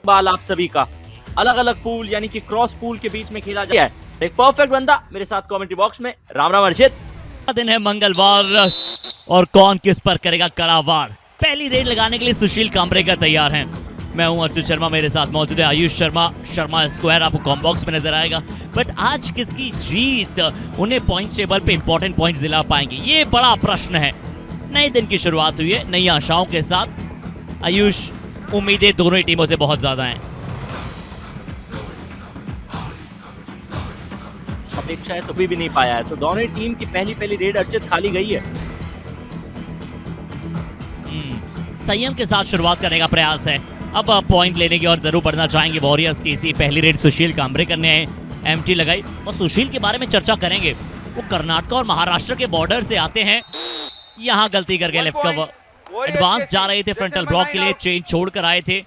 बाल आप सभी का अलग अलग पूल यानी कि क्रॉस पूल के बीच में खेला जाए। एक परफेक्ट बंदा मेरे साथ कमेंट्री बॉक्स में। राम राम अर्षित। दिन है मंगलवार और कौन किस पर करेगा कड़ा वार। पहली रेड लगाने के लिए सुशील कामरेकर तैयार हैं। मैं हूं अर्जुन शर्मा, मेरे साथ मौजूद है आयुष शर्मा स्क्वायर आपको कॉम बॉक्स में नजर आएगा। बट आज किसकी जीत उन्हें पॉइंट टेबल पे इंपॉर्टेंट पॉइंट्स दिला पाएंगे, ये बड़ा प्रश्न है। नए दिन की शुरुआत हुई है नई आशाओं के साथ। आयुष, उम्मीदें दोनों ही टीमों से बहुत ज्यादा हैं। अपेक्षा है तो भी नहीं पाया है, तो दोनों ही टीम की पहली रेड अर्षित खाली गई है। संयम के साथ शुरुआत करने का प्रयास है। अब पॉइंट लेने की और जरूर बढ़ना चाहेंगे वॉरियर्स की। इसी पहली रेड सुशील कामरेकर ने एमटी लगाई और सुशील के बारे में चर्चा करेंगे। वो कर्नाटक और महाराष्ट्र के बॉर्डर से आते हैं। यहाँ गलती करके लेफ्ट कवर एडवांस जा रहे थे, फ्रंटल ब्लॉक के लिए चेंज छोड़कर आए थे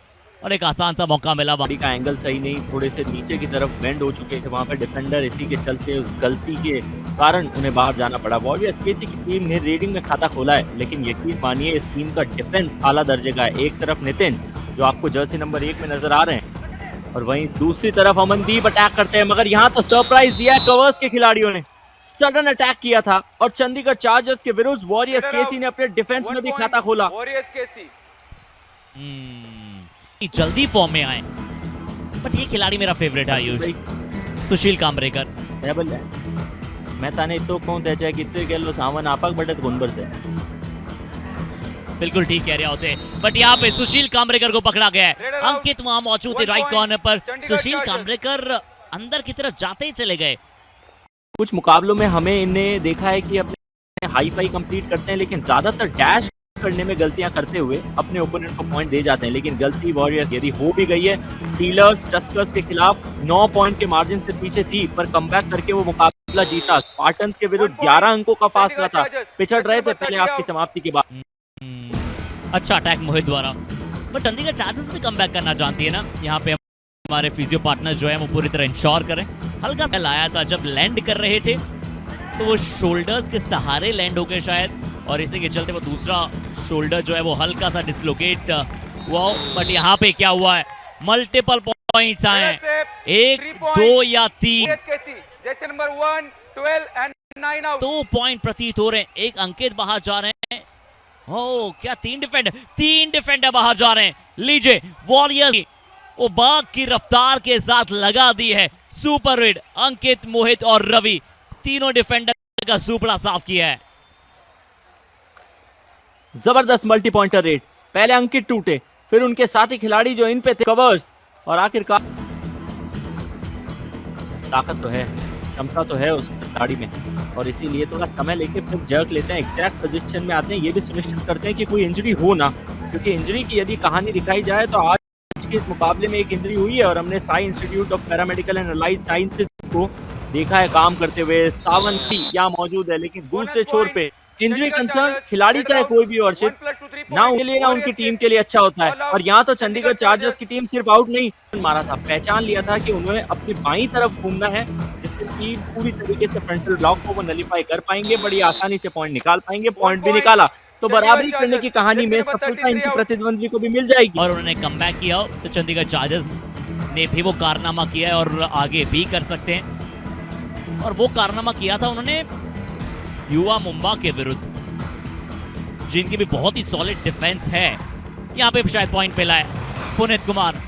और एक आसान सा मौका मिला। बॉडी का एंगल सही नहीं, थोड़े से नीचे की तरफ बेंड हो चुके थे वहां पे डिफेंडर। इसी के चलते उस गलती के कारण उन्हें बाहर जाना पड़ा। वॉरियर्स केसी की टीम ने रेडिंग में खाता खोला है, लेकिन यकीन मानिए इस टीम का डिफेंस आला दर्जे का है। एक तरफ नितिन जो आपको जर्सी नंबर 1 में नजर आ रहे हैं, और वहीं दूसरी तरफ अमनदीप अटैक करते हैं। मगर यहाँ तो सरप्राइज दिया है कवर्स के खिलाड़ियों ने। सडन अटैक किया था और चंडीगढ़ चार्जर्स के विरुद्ध वॉरियर्स केसी ने अपने डिफेंस में भी खाता खोला। वॉरियर्स केसी जल्दी फॉर्म में आए, बट ये खिलाड़ी मेरा फेवरेट है आयुष, सुशील कामरेकर। मैं ताने तो कौन त्याच्या कितने गेलो सामान आपक बटत गुनबर से। बिल्कुल ठीक कह रहे होते, बट यहाँ पे सुशील कामरेकर को पकड़ा गया है। अंकित वहां मौजूद थे राइट कॉर्नर पर। सुशील कामरेकर अंदर की तरफ जाते ही चले गए। कुछ मुकाबलों में हमें इन्हें देखा है कि अपने हाई फाई कंप्लीट करते हैं, लेकिन ज्यादातर डैश करने में गलतियां करते हुए अपने ओपोनेंट को पॉइंट दे जाते हैं। लेकिन गलती वॉरियर्स यदि हो भी गई है, स्टीलर्स टस्कर्स के खिलाफ 9 पॉइंट के मार्जिन से पीछे थी, पर कमबैक करके वो मुकाबला जीता। स्पार्टन्स के विरुद्ध 11 अंकों का फासला था, पिछड़ रहे थे पहले हाफ की समाप्ति के बाद। अच्छा अटैक मोहित द्वारा, बट चंडीगढ़ चार्जर्स भी कमबैक करना जानती है ना। यहाँ पे हमारे फिजियो पार्टनर जो है वो पूरी तरह इंश्योर करें। हल्का सा लाया था, जब लैंड कर रहे थे तो वो शोल्डर्स के सहारे लैंड हो गए शायद, और इसी के चलते वो दूसरा शोल्डर जो है वो हल्का सा डिसलोकेट हुआ। बट यहाँ पे क्या हुआ है, मल्टीपल पॉइंट्स आए हैं, 1, 2 या 3। जैसे नंबर 1, 12 एंड 9 आउट। 2 पॉइंट प्रतीत हो रहे हैं। एक अंकित बाहर जा रहे हैं। हो क्या 3 डिफेंडर बाहर जा रहे हैं। लीजिए वॉरियर्स वो बाग की रफ्तार के साथ लगा दी है सुपर रेड। अंकित, मोहित और रवि तीनों डिफेंडर का सुपड़ा साफ किया है। जबरदस्त मल्टी पॉइंटर रेड। पहले अंकित टूटे, फिर उनके साथी खिलाड़ी जो इन पे थे कवर्स, और आखिरकार ताकत तो है, क्षमता तो है उस खिलाड़ी में, और इसीलिए थोड़ा समय लेके फिर जर्क लेते हैं, एग्जैक्ट पोजीशन में आते हैं। ये भी सुनिश्चित करते हैं कि कोई इंजरी हो ना, क्योंकि इंजरी की यदि कहानी दिखाई जाए तो आज के इस मुकाबले में एक इंजरी हुई है, और हमने Sai institute of paramedical and allied sciences को देखा है काम करते हुए। सावन भी यहाँ मौजूद है, लेकिन दूसरे छोर पे इंजरी कंसर्न खिलाड़ी चाहे कोई भी और ना उनके लिए ना उनकी टीम के लिए अच्छा होता है। और यहाँ तो चंडीगढ़ चार्जर्स की टीम सिर्फ आउट नहीं मारा था, पहचान लिया था कि उन्हें अपनी बाईं तरफ घूमना है, जिससे कि पूरी तरीके से फ्रंटल ब्लॉक को वो नलीफाई कर पाएंगे, बड़ी आसानी से पॉइंट निकाल पाएंगे। पॉइंट भी निकाला तो बराबरी करने की कहानी में सफलता इनकी प्रतिद्वंदी को भी मिल जाएगी। और उन्होंने कमबैक किया तो चंडीगढ़ चार्जर्स ने भी वो कारनामा किया है और आगे भी कर सकते हैं। और वो कारनामा किया था उन्होंने युवा मुंबा के विरुद्ध, जिनकी भी बहुत ही सॉलिड डिफेंस है। यहाँ पे शायद पॉइंट पे लाए पुनीत कुमार,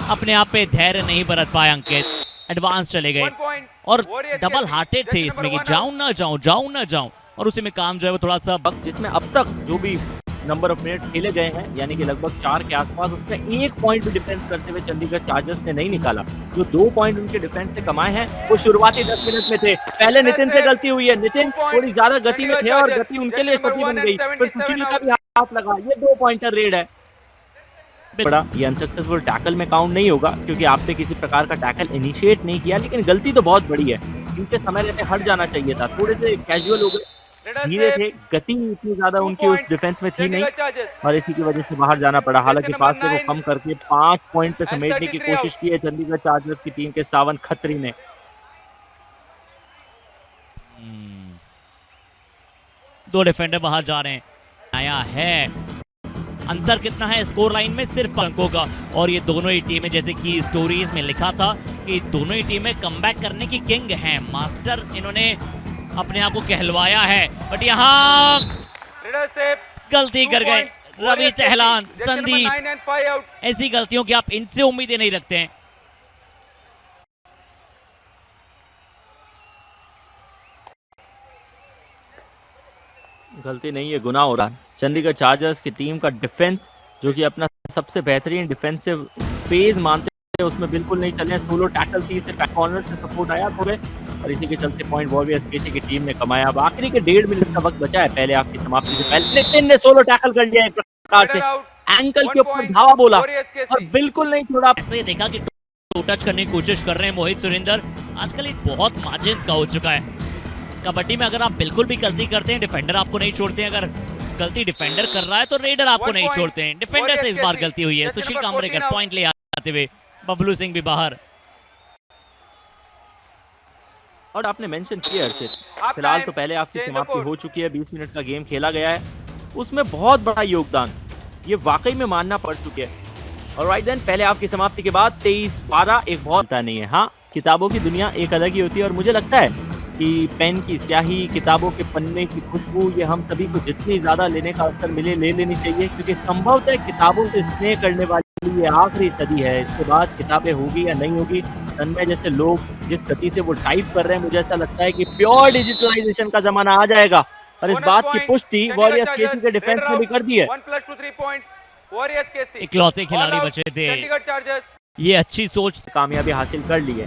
अपने आप पे धैर्य नहीं बरत पाए। अंकित एडवांस चले गए और डबल हार्टेड थे इसमें कि जाऊं ना जाऊं, और उसी में काम जो है वो थोड़ा सा, जिसमें अब तक जो भी नंबर ऑफ मिनट खेले गए हैं यानी कि लगभग 4 के आसपास, उसमें 1 पॉइंट भी डिफेंस करते हुए चंडीगढ़ चार्जर्स ने नहीं निकाला। जो 2 पॉइंट उनके डिफेंस से कमाए हैं वो शुरुआती 10 मिनट में थे। पहले नितिन से गलती हुई है, नितिन थोड़ी ज्यादा गति में थे और गति उनके लिए क्षति बन गई, फिर सुशील का भी हाथ लगा। ये 2 पॉइंटर रेड है बड़ा। ये अनसक्सेसफुल टैकल में काउंट नहीं होगा, क्योंकि आपने किसी प्रकार का टैकल इनिशिएट नहीं किया, लेकिन गलती तो बहुत बड़ी है। इनके समय रहते हट जाना चाहिए था, थोड़े से कैजुअल हो गए, धीरे थे, गति इतनी ज्यादा उनकी उस डिफेंस में थी नहीं, और इसी की वजह से बाहर जाना पड़ा। हालांकि फासले को कम करके 5 पॉइंट पे समेटने की कोशिश की है चंडीगढ़ चार्जर्स की टीम के सावन खत्री ने। 2 डिफेंडर बाहर जा रहे हैं। आया है अंतर कितना है स्कोर लाइन में? सिर्फ अंकों का। और ये दोनों ही टीमें, जैसे कि स्टोरीज में लिखा था कि दोनों ही टीमें कमबैक करने की किंग हैं, मास्टर इन्होंने अपने आप को कहलवाया है। बट यहाँ गलती कर गए रवि तेहलान, संदीप। ऐसी गलतियों की आप इनसे उम्मीदें नहीं रखते हैं। गलती नहीं है, गुनाह हो रहा है। चंडीगढ़ चार्जर्स की टीम का डिफेंस, जो कि अपना सबसे बेहतरीन डिफेंसिव फेज मानते हैं, उसमें बिल्कुल नहीं चले। सोलो टैकल थी, इससे बैक कॉर्नर से सपोर्ट आया थोड़े, और इसी के चलते पॉइंट वॉरियर्स केसी की टीम ने कमाया। अब आखिरी के 1.5 मिनट का वक्त बचा है पहले आपकी समाप्ति से पहले। नितिन ने सोलो टैकल कर लिया एक प्रकार से, एंकल के ऊपर धावा बोला और बिल्कुल नहीं छोड़ा। ऐसे देखा कि टू टच करने की कोशिश कर रहे हैं मोहित सुरेंद्र। आजकल एक बहुत मार्जिन्स का हो चुका है कबड्डी में। अगर आप बिल्कुल भी गलती करते हैं, डिफेंडर आपको नहीं छोड़ते हैं। अगर गलती डिफेंडर कर रहा है तो रेडर आपको नहीं छोड़ते हैं। डिफेंडर से इस बार गलती हुई है। सुशील कामरेकर पॉइंट ले आते हुए, बबलू सिंह भी बाहर। और आपने मेंशन किया अर्षित, फिलहाल तो पहले आपकी समाप्ति हो चुकी है, 20 मिनट का गेम खेला गया है, उसमें बहुत बड़ा योगदान ये वाकई में मानना पड़ चुके हैं। और राइट देन, पहले आपकी समाप्ति के बाद 23-12 एक बहुत नहीं है। हाँ, किताबों की दुनिया एक अलग ही होती है, और मुझे लगता है कि पेन की स्याही, किताबों के पन्ने की खुशबू, ये हम सभी को जितनी ज्यादा लेने का अवसर मिले ले लेनी चाहिए, क्योंकि संभवतः किताबों से स्नेह करने वाली ये आखिरी सदी है। इसके बाद किताबें होगी या नहीं होगी, तन्मय जैसे लोग जिस गति से वो टाइप कर रहे हैं, मुझे ऐसा लगता है कि प्योर डिजिटलाइजेशन का जमाना आ जाएगा। और इस बात की पुष्टि वॉरियर्स केसी के डिफेंस में भी कर दी है। इकलौते खिलाड़ी बचे थे, ये अच्छी सोच, कामयाबी हासिल कर ली है।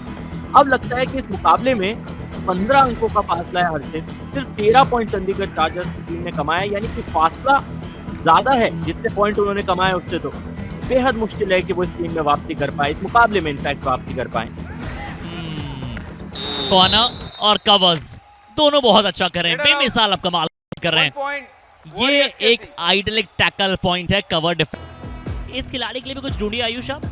अब लगता है कि इस मुकाबले में 15 अंकों का फासला है हर्षित। सिर्फ 13 पॉइंट चंडीगढ़ चार्जर्स की टीम ने कमाया, यानी कि फासला ज्यादा है जितने पॉइंट उन्होंने कमाए उससे। तो बेहद मुश्किल है कि वो इस टीम में वापसी कर पाए, इस मुकाबले में इनफैक्ट वापसी कर पाए। कॉर्नर और कवर्स दोनों बहुत अच्छा कर रहे हैं, बेमिसाल अब कमाल कर रहे हैं। ये एक आइडलिक टैकल पॉइंट है कवर डिफेंस। इस खिलाड़ी के लिए भी कुछ ढूंढिए आयुष आप।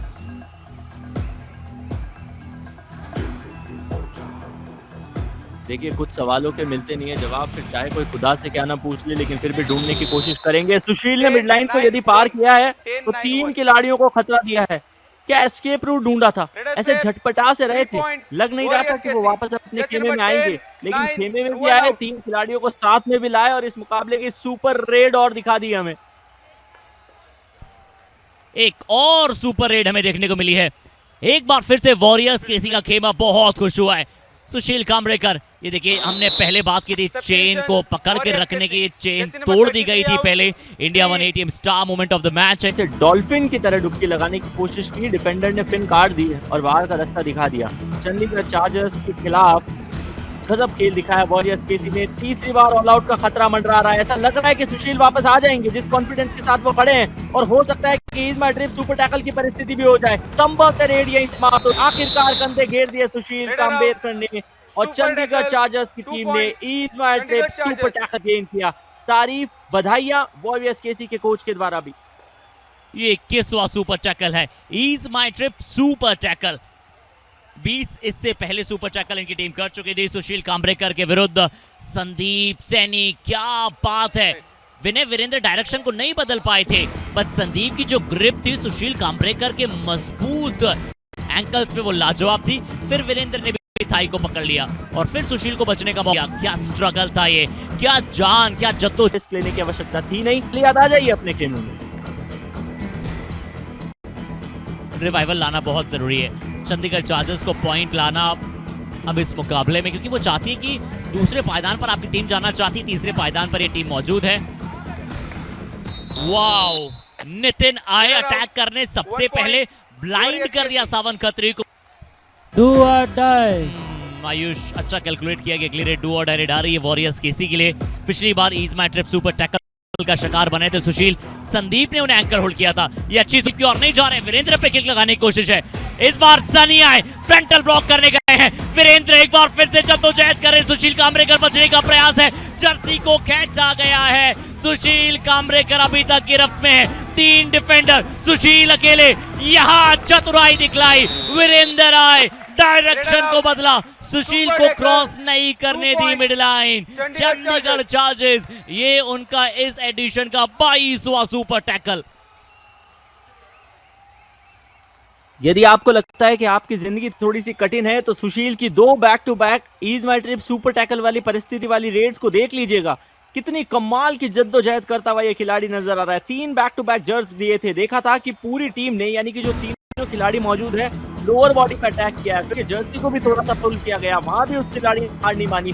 देखिए, कुछ सवालों के मिलते नहीं है जवाब, फिर चाहे कोई खुदा से क्या ना पूछ ले, लेकिन फिर भी ढूंढने की कोशिश करेंगे। सुशील ने मिडलाइन को यदि पार किया है तो 3 खिलाड़ियों को खतरा दिया है। क्या एस्केप रूट ढूंढा था, ऐसे झटपटा से रहे थे, लग नहीं रहा था कि वो वापस अपने खेमे में आएंगे, लेकिन खेमे में भी आए, 3 खिलाड़ियों को साथ में भी लाए, और इस मुकाबले की सुपर रेड और दिखा दी हमें। एक और सुपर रेड हमें देखने को मिली है। एक बार फिर से वॉरियर्स केसी का खेमा बहुत खुश हुआ है। सुशील कामरेकर, ये देखिए, हमने पहले बात की थी चेन को पकड़ के रखने की, चेन तोड़ दी गई थी पहले। India 180 star moment of the match है। ऐसे डॉल्फिन की तरह डुबकी लगाने की कोशिश की, डिफेंडर ने फिन काट दी और बाहर का रास्ता दिखा दिया। चंडीगढ़ चार्जर्स के खिलाफ गजब खेल दिखाया वॉरियर्स केसी ने। तीसरी बार ऑल आउट का खतरा मंडरा रहा है। ऐसा लग रहा है कि सुशील वापस आ जाएंगे जिस कॉन्फिडेंस के साथ वो खड़े हैं, और हो सकता है कि इस बार ड्रिप सुपर टैकल की परिस्थिति भी हो जाए। संभवतः रेड यहीं समाप्त हो। आखिरकार कंधे घेर दिए सुशील कामरेकर ने, और चंडीगढ़ चार्जर्स की टीम ने ease my trip super tackle gain किया। तारीफ, बधाइयां वॉरियर्स केसी के कोच के द्वारा भी। ये 21वां सुपर टैकल है, ease my trip super tackle. 20 इससे पहले सुपर टैकल इनकी टीम कर चुकी थी सुशील कामरेकर के विरुद्ध। संदीप सैनी, क्या बात है। विनय वीरेंद्र डायरेक्शन को नहीं बदल पाए थे, पर संदीप की जो ग्रिप थी सुशील कामरेकर के मजबूत एंकल्स पे वो लाजवाब थी। फिर वीरेंद्र ने थाई को पकड़ लिया और फिर सुशील को बचने का मौका। क्या स्ट्रगल था ये, क्या जान, क्या जद्दोजहद लेने की आवश्यकता थी नहीं। याद आ जाइए अपने खेलों में। रिवाइवल लाना बहुत जरूरी है। चंडीगढ़ चार्जर्स को पॉइंट लाना अब इस मुकाबले में, क्योंकि वो चाहती है कि दूसरे पायदान पर आपकी टीम जाना चाहती है, तीसरे पायदान पर ये टीम मौजूद है। वाओ, नितिन आए अटैक करने, सबसे पहले ब्लाइंड कर दिया सावन खत्री को। डू और डाई। आयुष, अच्छा कैलकुलेट किया कि अगली रेड डू और डाई रेड आ रही है वॉरियर्स केसी के लिए। पिछली बार ease my trip super tackle का शिकार बने थे सुशील। संदीप ने उन्हें एंकर होल्ड किया था। ये अच्छी की ओर नहीं जा रहे, वीरेंद्र पे किक लगाने की कोशिश है। इस बार सनी आए, फ्रंटल ब्लॉक करने गए हैं। वीरेंद्र एक बार फिर से जद्दोजहद कर रहे, सुशील कामरेकर बचने का प्रयास है। जर्सी को खींचा गया है। सुशील कामरेकर अभी तक गिरफ्त में है। 3 डिफेंडर, सुशील अकेले। यहाँ चतुराई दिखलाई, वीरेंद्र आए, डायरेक्शन को बदला, सुशील को क्रॉस नहीं करने दी मिड लाइन। चंडीगढ़ चार्जर्स, ये उनका इस एडिशन का 22वां सुपर टैकल। यदि आपको लगता है कि आपकी जिंदगी थोड़ी सी कठिन है तो सुशील की 2 back to back ease my trip super tackle वाली परिस्थिति वाली रेड्स को देख लीजिएगा। कितनी कमाल की जद्दोजहद करता हुआ ये खिलाड़ी नजर आ रहा है। 3 बैक टू बैक जर्स दिए थे। देखा था कि पूरी टीम ने यानी कि जो तीनों खिलाड़ी मौजूद है लोअर बॉडी पे अटैक किया है, तो जर्सी को भी थोड़ा सा पुल किया गया, वहां भी उस खिलाड़ी ने हार नहीं मानी।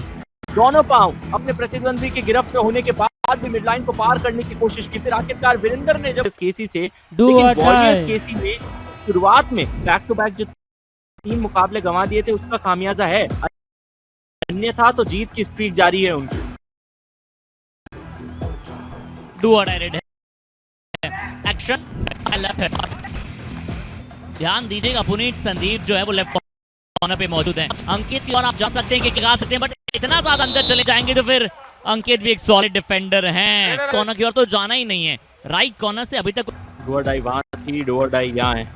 दोनों पांव अपने प्रतिद्वंदी के गिरफ्त में होने के बाद भी मिडलाइन को पार करने की कोशिश की। फिर आखिरकार वीरेंद्र ने जब केसी से Do लेकिन or वॉरियर्स die. केसी ने शुरुआत में बैक टू बैक जो 3 मुकाबले गंवा दिए थे उसका खामियाजा है, अन्यथा तो जीत की स्ट्रीक जारी है उनकी। डू और डायरेक्ट है एक्शन। ध्यान दीजिएगा पुनीत संदीप जो है वो लेफ्ट कॉर्नर पे मौजूद है। अंकित की ओर आप जा सकते हैं कि लगा सकते हैं, बट इतना ज्यादा अंदर चले जाएंगे तो फिर अंकित भी एक सॉलिड डिफेंडर हैं। कॉर्नर की ओर तो जाना ही नहीं है, राइट कॉर्नर से अभी तक डोर डाई वहां थी, डोर डाई यहाँ है।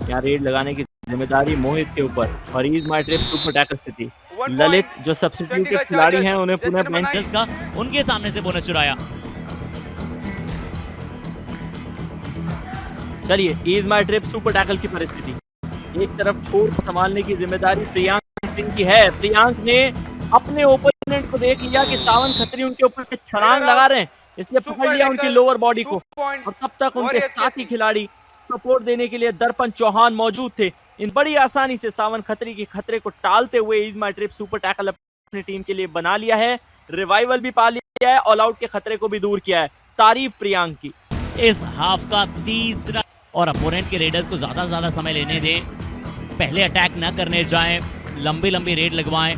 यहाँ रेड लगाने की जिम्मेदारी मोहित के ऊपर और ease my trip super tackle स्थिति। ललित जो सब्स्टिट्यूट खिलाड़ी हैं उन्हें पुनः बेंच का उनके सामने से बोनस चुराया। चलिए ease my trip super tackle की परिस्थिति। एक तरफ छोर को संभालने की जिम्मेदारी प्रियांक सिंह की है। प्रियांक ने अपने ओपोनेंट को देख लिया कि सावन खत्री उनके ऊपर से छलांग लगा रहे हैं, इसलिए पकड़ लिया उनकी लोअर बॉडी को और तब तक उनके साथी खिलाड़ी सपोर्ट देने के लिए दर्पण चौहान मौजूद थे। इन बड़ी आसानी से सावन खत्री के खतरे को टालते हुए ease my trip super tackle अपनी टीम के लिए बना लिया है। रिवाइवल भी पा लिया है, ऑल आउट के खतरे को भी दूर किया है। तारीफ प्रियांक की। इस हाफ का तीसरा और अपोनेंट के रेडर्स को ज्यादा समय लेने दें, पहले अटैक न करने जाएं, लंबी रेड लगवाएं।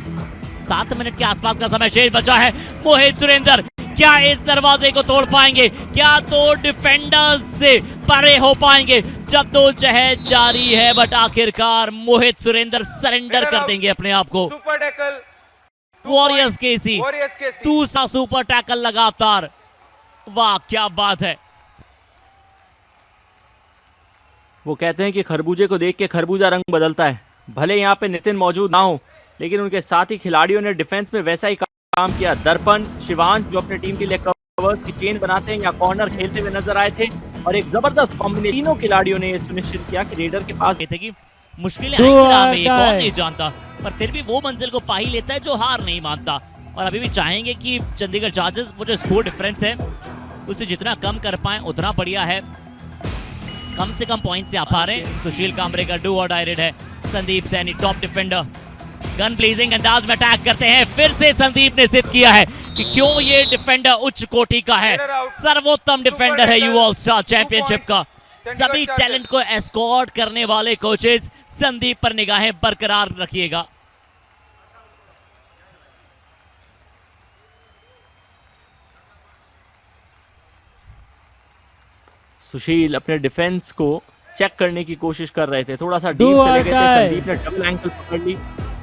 7 मिनट के आसपास का समय शेष बचा है। मोहित सुरेंद्र क्या इस दरवाजे को तोड़ पाएंगे? क्या दो डिफेंडर्स से परे हो पाएंगे? जब तो जहद जारी है, बट आखिरकार मोहित सुरेंद्र सरेंडर कर देंगे अपने आप को। सुपर टैकल वॉरियर्स केसी दूसरा सुपर टैकल लगातार। वाह क्या बात है। वो कहते हैं कि खरबूजे को देख के खरबूजा रंग बदलता है। भले यहाँ पे नितिन मौजूद ना हो, लेकिन उनके साथी खिलाड़ियों ने डिफेंस में वैसा ही काम किया। दर्पण शिवांश जो अपने टीम के लिए कवर्स की चेन बनाते हैं या कॉर्नर खेलते हुए नजर आए थे और एक जबरदस्त कॉम्बिनेशन तीनों खिलाड़ियों ने ये सुनिश्चित किया कि रेडर के पास थे कि मुश्किलें आएंगी राह में, ये कौन नहीं जानता, पर फिर भी वो मंजिल को पा ही लेता है जो हार नहीं मानता। और अभी भी चाहेंगे कि चंडीगढ़ चार्जर्स वो जो स्कोर डिफरेंस है उसे जितना कम कर पाए उतना बढ़िया है। कम से कम पॉइंट से आ पा रहे हैं। सुशील कामरे का डू और डायरेक्ट है। Sandeep Saini top defender gun pleasing अंदाज में अटैक करते हैं। फिर से संदीप ने सिद्ध किया है कि क्यों ये डिफेंडर उच्च कोटि का है, सर्वोत्तम डिफेंडर है युवा ऑल स्टार चैंपियनशिप का। सभी टैलेंट को एस्कॉर्ट करने वाले कोचेस संदीप पर निगाहें बरकरार रखिएगा। सुशील अपने डिफेंस को चेक करने की कोशिश कर रहे थे, थोड़ा सा डीप चले गए थे। संदीप ने डबल एंकल पकड़ ली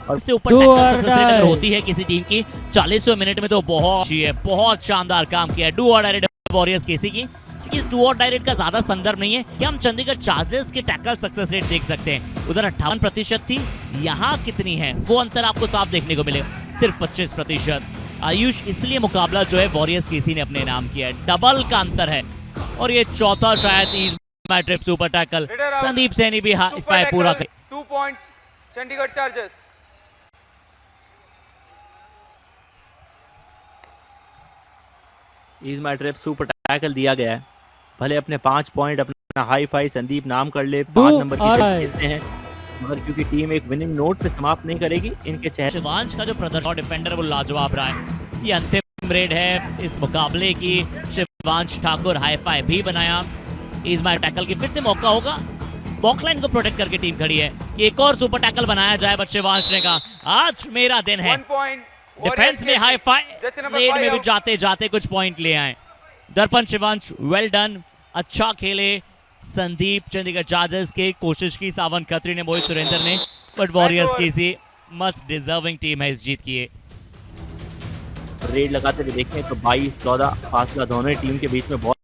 और इससे ऊपर टैकल सक्सेस रेट अगर होती है किसी टीम की 40वें मिनट में तो बहुत अच्छी है, बहुत शानदार काम किया है डू और डायरेक्ट वॉरियर्स केसी की। इस डू और डायरेक्ट का ज्यादा संदर्भ नहीं है कि हम चंडीगढ़ चार्जर्स के टैकल सक्सेस रेट देख सकते हैं। उधर 58% थी, यहाँ कितनी है वो अंतर आपको साफ देखने को मिलेगा, सिर्फ 25%। आयुष इसलिए मुकाबला जो है वॉरियर्स केसी ने अपने नाम किया है, डबल का अंतर है। और ये चौथा शायद ease my trip super tackle. Sandeep Saini भी हाई फाइव पूरा कर 2 points Chandigarh chargers. Ease my trip super tackle दिया गया है। भले अपने 5 पॉइंट अपना हाई फाई संदीप नाम कर ले, 5 नंबर की खेलते हैं, मगर क्योंकि टीम एक विनिंग नोट पे समाप्त नहीं करेगी, इनके चेहरे शिवांश का जो प्रदर्शन डिफेंडर वो लाजवाब रहा है। ये अंतिम रेड है इस मुकाबले की। शिवांश ठाकुर हाई फाइव भी बनाया। ईज माई टैकल की फिर से मौका होगा, बॉकलाइन को प्रोटेक्ट करके टीम खड़ी है कि एक और सुपर टैकल बनाया जाए, बट शिवांश ने कहा आज मेरा दिन है। 1 पॉइंट डिफेंस में हाई फाइव, रेड में भी जाते जाते कुछ पॉइंट ले आए। दर्पण शिवांश वेल डन, अच्छा खेले। संदीप चंडीगढ़ चार्जर्स के कोशिश की, सावन खत्री ने, मोहित सुरेंद्र ने, बट वॉरियर्स की सी मस्ट डिजर्विंग टीम है इस जीत की। रेड लगाते हुए देखें तो 22-14 फासला दोनों टीम के बीच में बहुत